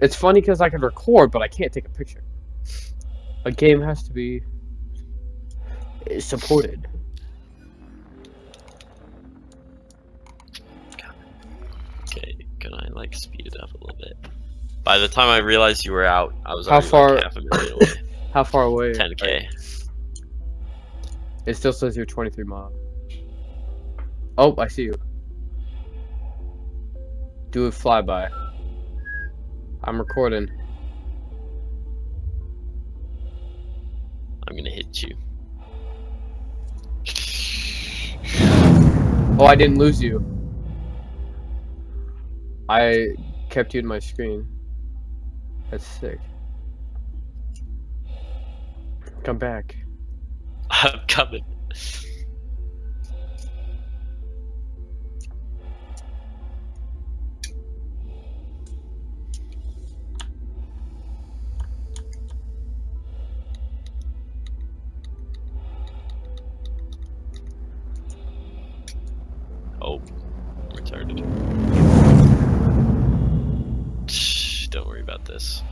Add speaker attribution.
Speaker 1: It's funny because I can record, but I can't take a picture. A game has to be supported.
Speaker 2: Okay, can I like speed it up a little bit? By the time I realized you were out, I was
Speaker 1: How
Speaker 2: already
Speaker 1: far?
Speaker 2: like 500,000 away.
Speaker 1: How far away?
Speaker 2: 10k.
Speaker 1: It still says you're 23 miles. Oh, I see you. Do a flyby. I'm recording.
Speaker 2: I'm gonna hit you.
Speaker 1: Oh, I didn't lose you. I kept you in my screen. That's sick. Come back.
Speaker 2: I'm coming. Oh, retarded. Shh, don't worry about this.